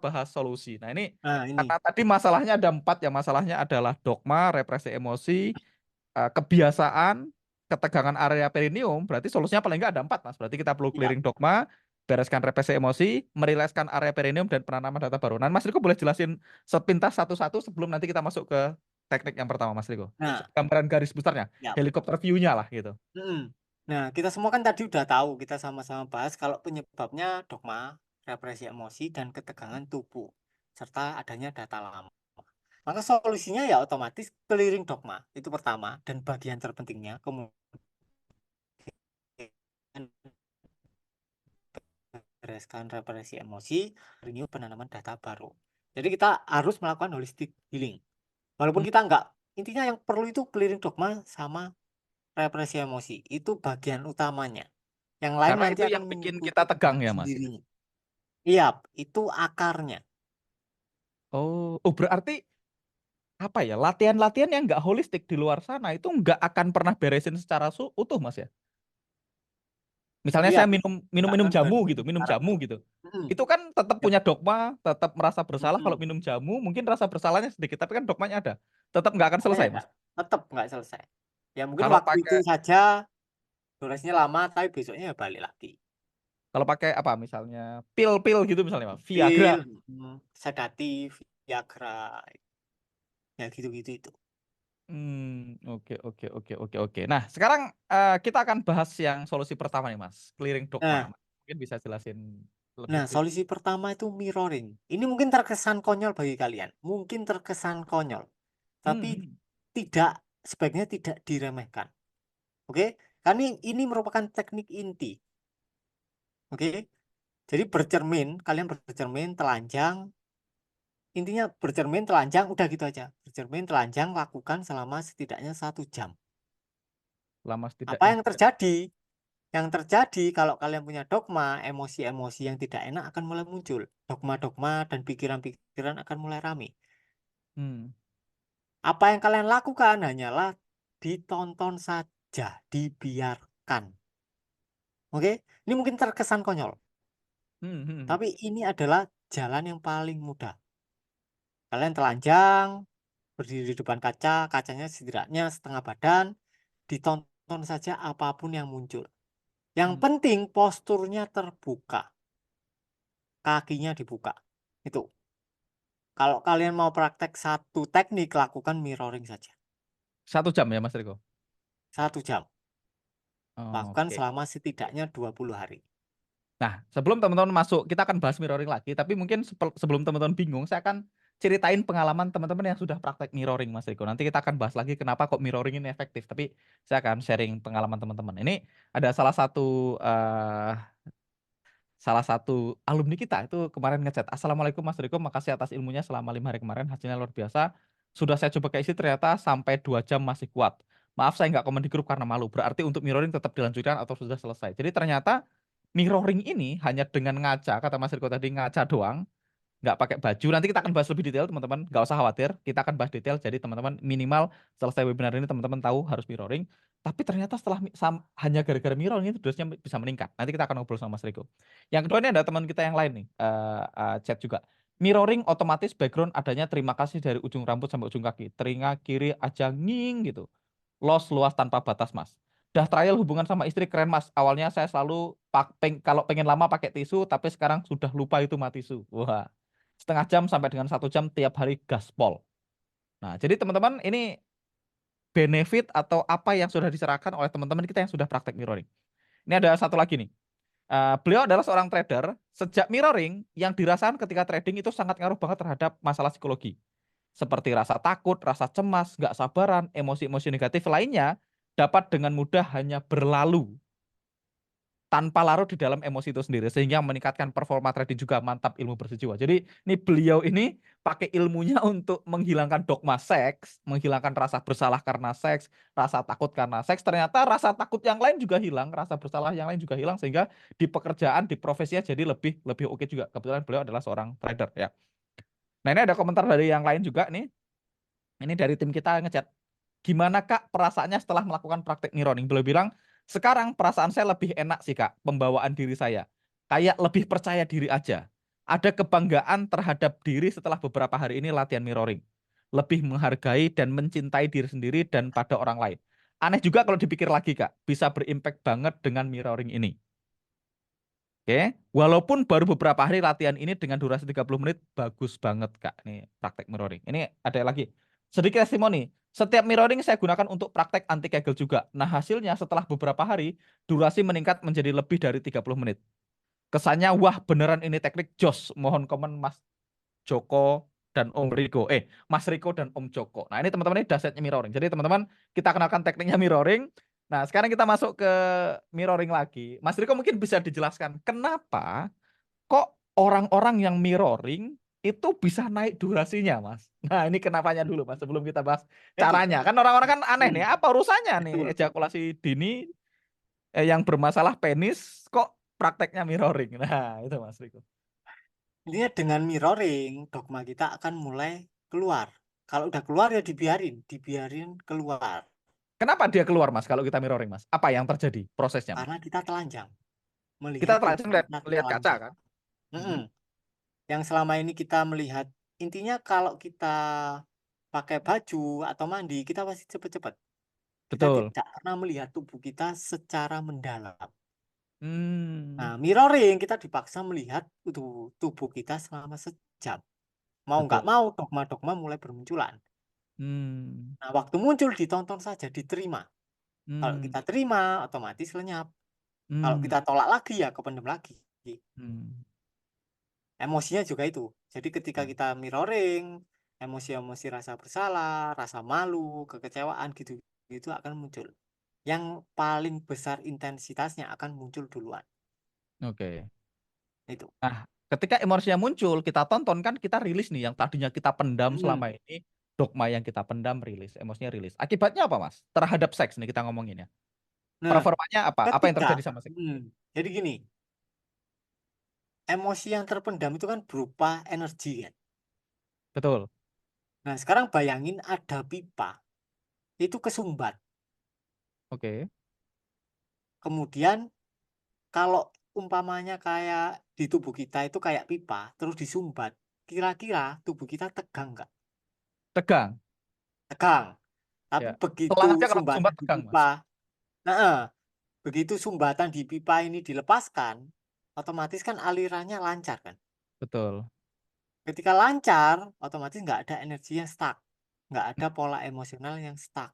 bahas solusi. Nah ini Nah, ini. karena tadi masalahnya ada 4 ya, masalahnya adalah dogma, represi emosi, kebiasaan, ketegangan area perineum, berarti solusinya paling nggak ada 4 Mas. Berarti kita perlu Iya. clearing dogma, bereskan represi emosi, meriliskan area perineum dan penanaman data baru. Nah, Mas Riko boleh jelasin sepintas satu-satu sebelum nanti kita masuk ke teknik yang pertama, Mas Riko. Nah, Gambaran garis besarnya, ya. helikopter view-nya lah gitu. Nah, kita semua kan tadi udah tahu, kita sama-sama bahas kalau penyebabnya dogma, represi emosi, dan ketegangan tubuh, serta adanya data lama. Maka solusinya ya otomatis clearing dogma, itu pertama, dan bagian terpentingnya, kemudian bereskan represi emosi, renew penanaman data baru. Jadi kita harus melakukan holistic healing. Walaupun Hmm, kita enggak, intinya yang perlu itu clearing dogma sama represi emosi. Itu bagian utamanya. Yang lain Karena nanti itu akan yang bikin kita mengikuti tegang dengan ya, Mas. sendirinya. Iya, itu akarnya. Oh, berarti apa ya? Latihan-latihan yang nggak holistik di luar sana itu nggak akan pernah beresin secara utuh, Mas ya. Misalnya Iya, saya minum minum nggak minum akan jamu beresin gitu, minum secara jamu utuh. gitu. Mm-mm. Itu kan tetap Ya. punya dogma, tetap merasa bersalah kalau Mm-mm. minum jamu, mungkin rasa bersalahnya sedikit, tapi kan dogmanya ada. Tetap nggak akan Makanya selesai, ada. Mas. Tetap nggak selesai. Ya mungkin Kalau waktu itu pakai saja durasinya lama, tapi besoknya ya balik lagi. kalau pakai apa misalnya pil-pil gitu misalnya, Mas. Viagra. Pil, sedatif, Viagra, ya gitu-gitu itu. Oke oke oke oke oke. Nah, sekarang kita akan bahas yang solusi pertama nih, Mas. Clearing dogma. Nah, Mungkin bisa jelasin lebih nah, detail. solusi pertama itu mirroring. Ini mungkin terkesan konyol bagi kalian. Mungkin terkesan konyol. Tapi Hmm. tidak, sebaiknya tidak diremehkan. Oke? Karena ini merupakan teknik inti. Oke? Jadi bercermin, kalian bercermin, telanjang. Intinya bercermin, telanjang, udah gitu aja. Bercermin, telanjang, lakukan selama setidaknya 1 jam. Lama Apa setidaknya yang setiap. terjadi? Yang terjadi kalau kalian punya dogma, emosi-emosi yang tidak enak akan mulai muncul. Dogma-dogma dan pikiran-pikiran akan mulai rame. Hmm. Apa yang kalian lakukan hanyalah ditonton saja, dibiarkan. Oke? Ini mungkin terkesan konyol, Hmm. tapi ini adalah jalan yang paling mudah. Kalian telanjang, berdiri di depan kaca, kacanya setidaknya setengah badan, ditonton saja apapun yang muncul. Yang Hmm. penting posturnya terbuka, kakinya dibuka. Itu. Kalau kalian mau praktek satu teknik, lakukan mirroring saja. 1 jam ya, Mas Riko. 1 jam. Lakukan Oke. selama setidaknya 20 hari. Nah, sebelum teman-teman masuk, kita akan bahas mirroring lagi. Tapi mungkin sebelum teman-teman bingung, saya akan ceritain pengalaman teman-teman yang sudah praktek mirroring, Mas Riko. Nanti kita akan bahas lagi kenapa kok mirroring ini efektif. Tapi saya akan sharing pengalaman teman-teman. Ini ada salah satu alumni kita itu kemarin ngechat, Assalamualaikum Mas Riko, makasih atas ilmunya selama 5 hari kemarin, hasilnya luar biasa. Sudah saya coba ke isi ternyata sampai 2 jam masih kuat. Maaf saya nggak komen di grup karena malu. Berarti untuk mirroring tetap dilanjutkan atau sudah selesai. Jadi ternyata mirroring ini hanya dengan ngaca, kata Mas Riko tadi ngaca doang, nggak pakai baju. Nanti kita akan bahas lebih detail, teman-teman. Nggak usah khawatir, kita akan bahas detail. Jadi teman-teman minimal selesai webinar ini teman-teman tahu harus mirroring. Tapi ternyata setelah hanya gara-gara mirroring itu dosisnya bisa meningkat. Nanti kita akan ngobrol sama Mas Riko. Yang kedua ini ada teman kita yang lain nih, chat juga. Mirroring otomatis background adanya terima kasih dari ujung rambut sampai ujung kaki. Telinga kiri aja nging gitu. Los luas tanpa batas, Mas. Dah trial hubungan sama istri keren, Mas. Awalnya saya selalu kalau pengen lama pakai tisu, tapi sekarang sudah lupa itu mati tisu. Wah, 1/2 jam sampai dengan 1 jam tiap hari gaspol. Nah, jadi teman-teman ini benefit atau apa yang sudah diserahkan oleh teman-teman kita yang sudah praktek mirroring. Ini ada satu lagi nih. Beliau adalah seorang trader. Sejak mirroring, yang dirasakan ketika trading itu sangat ngaruh banget terhadap masalah psikologi. Seperti rasa takut, rasa cemas, nggak sabaran, emosi-emosi negatif lainnya dapat dengan mudah hanya berlalu tanpa larut di dalam emosi itu sendiri sehingga meningkatkan performa trading juga mantap ilmu bersejiwa. Jadi ini beliau ini pakai ilmunya untuk menghilangkan dogma seks, menghilangkan rasa bersalah karena seks, rasa takut karena seks. Ternyata rasa takut yang lain juga hilang, rasa bersalah yang lain juga hilang sehingga di pekerjaan, di profesinya jadi lebih lebih oke juga. Kebetulan beliau adalah seorang trader ya. Nah, ini ada komentar dari yang lain juga nih. Ini dari tim kita ngechat. Gimana Kak perasaannya setelah melakukan praktek mirroring? Beliau bilang, sekarang perasaan saya lebih enak sih Kak, pembawaan diri saya. Kayak lebih percaya diri aja. Ada kebanggaan terhadap diri setelah beberapa hari ini latihan mirroring. Lebih menghargai dan mencintai diri sendiri dan pada orang lain. Aneh juga kalau dipikir lagi, Kak. Bisa berimpact banget dengan mirroring ini. Oke, walaupun baru beberapa hari latihan ini dengan durasi 30 menit, bagus banget, Kak. Ini praktek mirroring. Ini ada lagi. Sedikit testimoni. Setiap mirroring saya gunakan untuk praktek anti kegel juga. Nah, hasilnya setelah beberapa hari, durasi meningkat menjadi lebih dari 30 menit. Kesannya, wah beneran ini teknik jos. Mohon komen Mas Joko dan Om Riko. Mas Riko dan Om Joko. Nah, ini teman-teman ini dahsyatnya mirroring. Jadi teman-teman kita kenalkan tekniknya mirroring. Nah, sekarang kita masuk ke mirroring lagi. Mas Riko mungkin bisa dijelaskan kenapa kok orang-orang yang mirroring itu bisa naik durasinya, Mas. Nah, ini kenapanya dulu, Mas, sebelum kita bahas Jadi, caranya. Kan orang-orang kan aneh nih, apa urusannya nih betul. ejakulasi dini yang bermasalah penis kok prakteknya mirroring. Nah, itu Mas Riko. Intinya dengan mirroring, dogma kita akan mulai keluar. Kalau udah keluar ya dibiarin keluar. Kenapa dia keluar, Mas, kalau kita mirroring, Mas? Apa yang terjadi prosesnya, Mas? Karena kita telanjang, Kita melihat tubuh telanjang lihat, kita lihat kaca telanjang. kan? Mm-mm. Mm-mm. Yang selama ini kita melihat, intinya kalau kita pakai baju atau mandi, kita pasti cepet-cepet. Kita Betul. tidak pernah melihat tubuh kita secara mendalam. Hmm, Nah, mirroring kita dipaksa melihat tubuh kita selama sejam. Mau nggak betul. mau, dogma-dogma mulai bermunculan. Hmm, Nah, waktu muncul ditonton saja, diterima. Kalau hmm, kita terima, otomatis lenyap. Kalau hmm, kita tolak lagi ya kependem lagi. hmm. Emosinya juga itu. Jadi ketika Oke. kita mirroring, emosi-emosi rasa bersalah, rasa malu, kekecewaan gitu itu akan muncul. Yang paling besar intensitasnya akan muncul duluan. Oke. Itu. Nah, ketika emosinya muncul, kita tonton kan kita rilis nih yang tadinya kita pendam Mm. selama ini, dogma yang kita pendam rilis, emosinya rilis. Akibatnya apa, Mas? Terhadap seks nih kita ngomongin ya. Nah, Performanya apa? Apa yang ketika terjadi sama seks? jadi gini, emosi yang terpendam itu kan berupa energi kan. Betul. Nah, sekarang bayangin ada pipa, itu kesumbat. Oke. Kemudian kalau umpamanya kayak di tubuh kita itu kayak pipa, terus disumbat, kira-kira tubuh kita tegang nggak? Tegang. Tegang. Tapi Ya. begitu Telang aja kalau sumbatan sumbat di tegang, pipa, Mas. nah, begitu sumbatan di pipa ini dilepaskan, otomatis kan alirannya lancar kan. Betul. Ketika lancar, otomatis nggak ada energi yang stuck, nggak ada pola emosional yang stuck.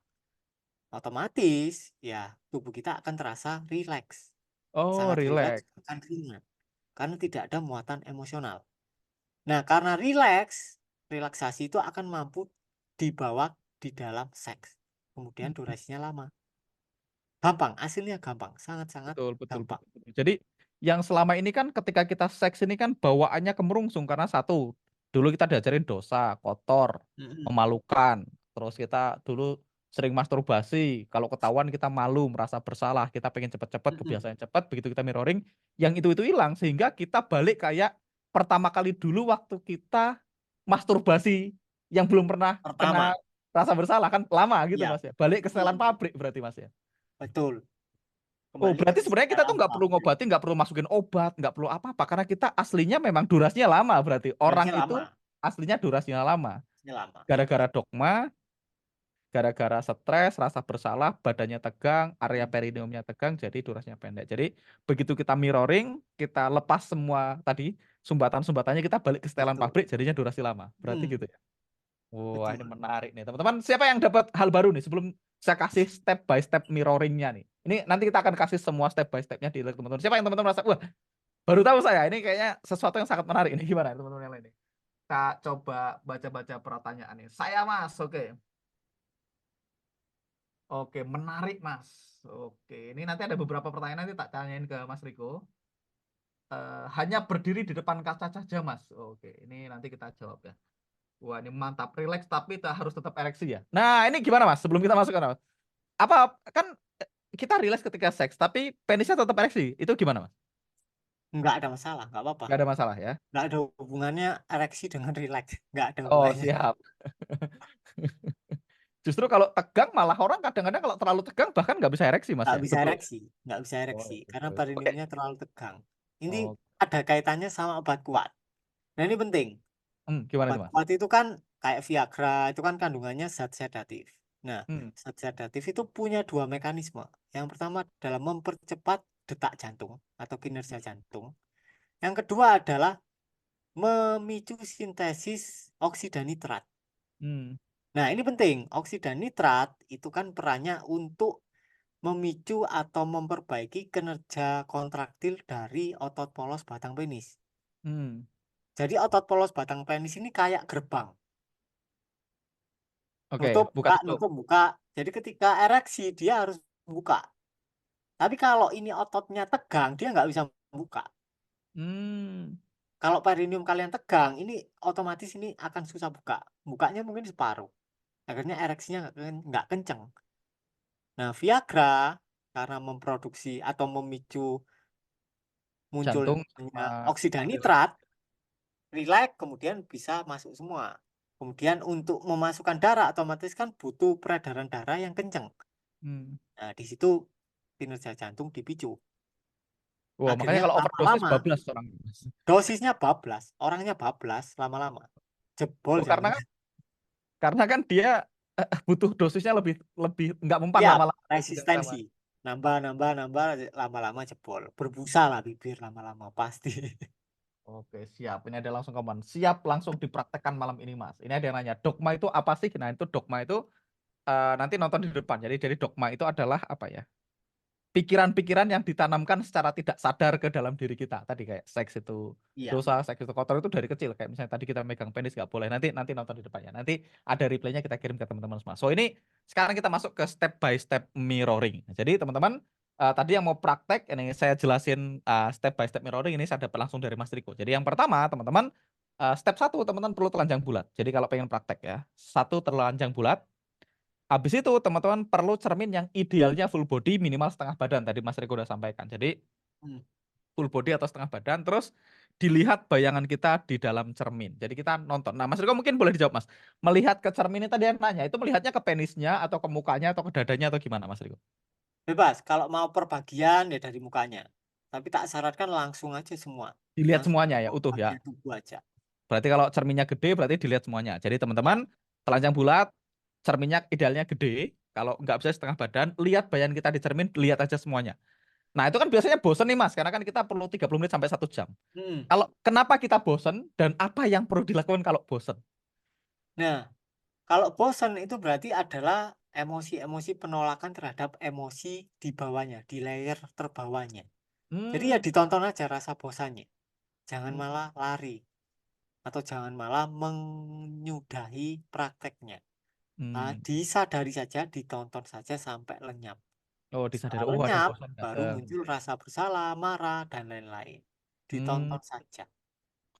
Otomatis ya tubuh kita akan terasa rileks, Oh, sangat rileks, relax. akan ringan, karena tidak ada muatan emosional. Nah, karena rileks, relaksasi itu akan mampu dibawa di dalam seks. Kemudian durasinya lama. Gampang, hasilnya gampang, sangat-sangat Betul, betul, gampang. betul, betul. Jadi yang selama ini kan ketika kita seks ini kan bawaannya kemerungsung karena satu, dulu kita diajarin dosa, kotor, Mm-mm, memalukan. Terus kita dulu sering masturbasi, kalau ketahuan kita malu, merasa bersalah, kita pengen cepet-cepet, mm-mm. kebiasaan cepet, begitu kita mirroring, yang itu hilang sehingga kita balik kayak pertama kali dulu waktu kita masturbasi yang belum pernah kena Pertama, rasa bersalah kan lama gitu ya, Mas ya. Balik ke setelan mm, pabrik berarti Mas ya. betul. Oh, Kembali ke berarti sebenarnya kita tuh setelan nggak perlu pabrik. ngobatin, nggak perlu masukin obat, nggak perlu apa-apa, karena kita aslinya memang durasinya lama. Berarti orang Durasinya itu lama, aslinya durasinya lama. durasinya lama. Gara-gara dogma, gara-gara stres, rasa bersalah, badannya tegang, area Mm, perineumnya tegang, jadi durasinya pendek. Jadi begitu kita mirroring, kita lepas semua tadi sumbatan-sumbatannya, kita balik ke setelan betul. pabrik, jadinya durasi lama. Berarti Mm, gitu ya. Wah, ini betul. menarik nih, teman-teman. Siapa yang dapat hal baru nih sebelum saya kasih step by step mirroringnya nih? Ini nanti kita akan kasih semua step by stepnya di teman-teman. Siapa yang teman-teman merasa, wah, baru tahu saya. Ini kayaknya sesuatu yang sangat menarik. Ini gimana teman-teman yang lain nih? Kita coba baca-baca pertanyaannya. Saya Mas, oke. Oke, menarik Mas. Oke, ini nanti ada beberapa pertanyaan nanti tak tanyain ke Mas Riko. Hanya berdiri di depan kaca saja Mas. Oke, ini nanti kita jawab ya. Wah, ini mantap. Relax tapi harus tetap ereksi ya. Nah, ini gimana Mas? Sebelum kita masuk ke Mas. Apa kan kita relax ketika seks, tapi penisnya tetap ereksi. Itu gimana Mas? Nggak ada masalah, nggak apa-apa. Gak ada masalah ya? Nggak ada hubungannya ereksi dengan rileks. Nggak ada Oh, hubungannya. siap. Justru kalau tegang malah orang kadang-kadang kalau terlalu tegang bahkan nggak bisa ereksi Mas Nggak ya. bisa Betul. ereksi. Nggak bisa Oh, ereksi. iya, Karena betul. Oke. perineumnya terlalu tegang. Ini Oh, ada kaitannya sama obat kuat. Nah, ini penting. Gimana Obat itu, Mas? kuat itu kan kayak Viagra, itu kan kandungannya zat sedatif. Nah, Hmm, zat sedatif itu punya dua mekanisme. Yang pertama adalah mempercepat detak jantung atau kinerja jantung. Yang kedua adalah memicu sintesis oksida nitrat. hmm, Nah, ini penting. Oksida nitrat itu kan perannya untuk memicu atau memperbaiki kinerja kontraktil dari otot polos batang penis. hmm. Jadi otot polos batang penis ini kayak gerbang. Oke, Nutup, buka buka, tutup. nutup, buka. Jadi ketika ereksi dia harus buka. Tapi kalau ini ototnya tegang, dia nggak bisa buka. Hmm, Kalau perineum kalian tegang, ini otomatis ini akan susah buka. Bukanya mungkin separuh. Akhirnya ereksinya nggak kenceng. Nah, Viagra karena memproduksi atau memicu jantung munculnya sama oksida relax. nitrat, rileks, kemudian bisa masuk semua. Kemudian untuk memasukkan darah, otomatis kan butuh peredaran darah yang kenceng. Hmm. Nah, di situ kinerja jantung dipicu. Wah, makanya Akhirnya kalau overdosis lama-lama bablas orang. dosisnya bablas, orangnya bablas lama-lama. Jebol Oh, jantung. karena kan dia butuh dosisnya lebih lebih nggak mempan Ya, lama-lama dosis yang sama. resistensi. Nambah, nambah, nambah, lama-lama jebol. Berbusa lah bibir lama-lama pasti. Oke, siap. Ini ada langsung komen. Siap langsung dipraktekkan malam ini, Mas. Ini ada yang nanya, dogma itu apa sih? Nah, itu dogma itu nanti nonton di depan. Jadi dogma itu adalah apa ya? Pikiran-pikiran yang ditanamkan secara tidak sadar ke dalam diri kita. Tadi kayak seks itu Iya. dosa, seks itu kotor itu dari kecil. Kayak misalnya tadi kita megang penis nggak boleh. Nanti nonton di depannya. Nanti ada replaynya kita kirim ke teman-teman semua. So ini sekarang kita masuk ke step by step mirroring. Jadi teman-teman tadi yang mau praktek ini saya jelasin step by step mirroring ini saya dapat langsung dari Mas Riko. Jadi yang pertama teman-teman step satu teman-teman perlu telanjang bulat. Jadi kalau pengen praktek ya satu telanjang bulat. Habis itu teman-teman perlu cermin yang idealnya full body minimal setengah badan tadi Mas Riko udah sampaikan. Jadi Hmm. full body atau setengah badan terus dilihat bayangan kita di dalam cermin. Jadi kita nonton. Nah, Mas Riko mungkin boleh dijawab, Mas. Melihat ke cermin ini tadi yang nanya, itu melihatnya ke penisnya atau ke mukanya atau ke dadanya atau gimana, Mas Riko? Bebas, kalau mau perbagian ya dari mukanya. Tapi tak syaratkan langsung aja semua. Dilihat Langsung semuanya ya, ke utuh ya. bagian tubuh aja. Berarti kalau cerminnya gede berarti dilihat semuanya. Jadi Ya. teman-teman telanjang bulat, cerminnya idealnya gede. Kalau nggak bisa setengah badan, lihat bayangan kita di cermin, lihat aja semuanya. Nah, itu kan biasanya bosen nih, Mas, karena kan kita perlu 30 menit sampai 1 jam. Hmm. Kalau kenapa kita bosen dan apa yang perlu dilakukan kalau bosen? Nah, kalau bosan itu berarti adalah emosi-emosi penolakan terhadap emosi di bawahnya, di layer terbawahnya. Jadi ya Hmm, ditonton aja rasa bosannya. Jangan hmm, malah lari atau jangan malah menyudahi prakteknya. Nah, hmm. disadari saja, ditonton saja sampai lenyap. Oh, Setelah disadari. Oh, ada lenyap, bosan baru kadang. muncul rasa bersalah, marah, dan lain-lain. Hmm. Ditonton saja.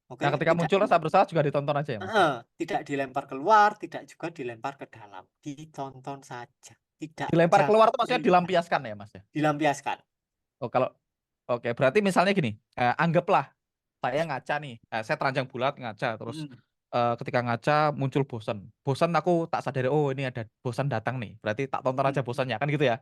Oke, Nah, ketika tidak muncul rasa bersalah juga ditonton aja ya, Mas ya. tidak dilempar keluar, tidak juga dilempar ke dalam. Ditonton saja. Tidak Dilempar keluar jangan tuh maksudnya melihat, dilampiaskan ya, Mas ya. dilampiaskan. Oh, kalau oke, berarti misalnya gini, anggaplah saya ngaca nih, saya telanjang bulat ngaca terus Mm, ketika ngaca muncul bosan. Bosan aku tak sadari oh ini ada bosan datang nih. Berarti tak tonton aja mm. bosannya kan gitu ya.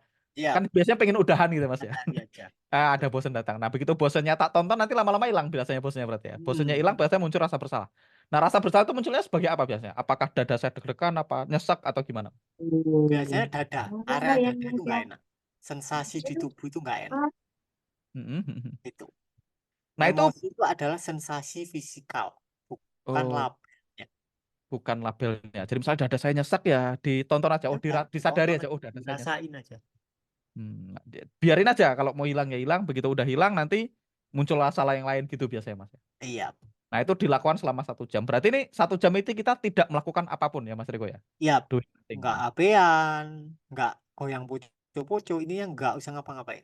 Kan Iya, biasanya pengen udahan gitu, Mas ya. sadari aja. Ada bosan datang. Nah, begitu bosannya tak tonton nanti lama-lama hilang biasanya bosannya berarti ya. Bosannya Hmm. hilang biasanya muncul rasa bersalah. Nah, rasa bersalah itu munculnya sebagai apa biasanya? Apakah dada saya deg-degan, apa nyesek atau gimana? Biasanya dada, area dada itu nggak enak. Sensasi di tubuh itu nggak enak. Mhm. Itu. Nah, itu Emosi itu adalah sensasi fisikal, bukan oh, labelnya. bukan labelnya. Jadi misalnya dada saya nyesek ya ditonton aja, oh Udah, disadari ditonton aja, aja, oh dada saya nyesek. dirasain aja. Biarin aja kalau mau hilang ya hilang, begitu udah hilang nanti muncul masalah yang lain gitu biasanya Mas. Iya, Nah itu dilakukan selama 1 jam. Berarti ini 1 jam itu kita tidak melakukan apapun ya Mas Riko ya. iya. Doing nothing Nggak ya. abean, nggak goyang poco-poco. Ini yang nggak usah ngapa-ngapain.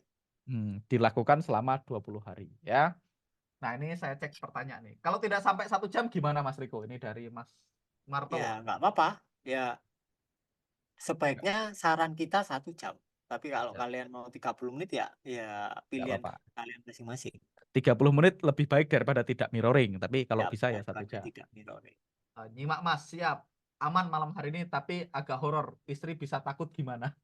Dilakukan selama 20 hari ya. Nah ini saya cek pertanyaan nih. Kalau tidak sampai 1 jam gimana Mas Riko? Ini dari Mas Ya, Marto. nggak apa-apa. Ya, sebaiknya saran kita 1 jam. Tapi kalau Ya, kalian mau 30 menit ya, ya nggak pilihan apa-apa. kalian masing-masing. 30 menit lebih baik daripada tidak mirroring. Tapi kalau Ya, bisa ya satu daripada jam. tidak mirroring. Nyimak Mas, siap. Aman malam hari ini, tapi agak horor. Istri bisa takut gimana?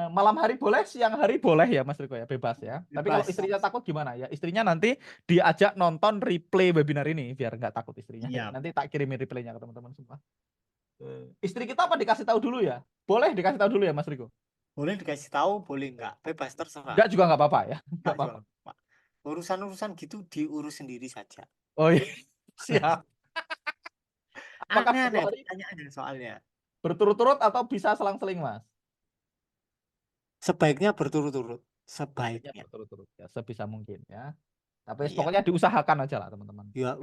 malam hari boleh, siang hari boleh ya Mas Riko ya, bebas ya. Tapi kalau Bebas. istrinya takut gimana ya? Istrinya nanti diajak nonton replay webinar ini biar nggak takut istrinya ya. Iya. Nanti tak kirimin replaynya ke teman-teman semua. Istri kita apa dikasih tahu dulu ya? Boleh dikasih tahu dulu ya Mas Riko? Boleh dikasih tahu, boleh nggak. Bebas, terserah. Enggak juga nggak apa-apa ya. Nggak Nggak juga, apa-apa. Pak. Urusan-urusan gitu diurus sendiri saja. Oh iya, siap. Apakah satu Aneh-aneh hari pertanyaannya soalnya. berturut-turut atau bisa selang-seling Mas? Sebaiknya berturut-turut. Sebaiknya Sebaiknya. berturut-turut ya, sebisa mungkin ya. Tapi Iya. pokoknya diusahakan aja lah teman-teman. Ya,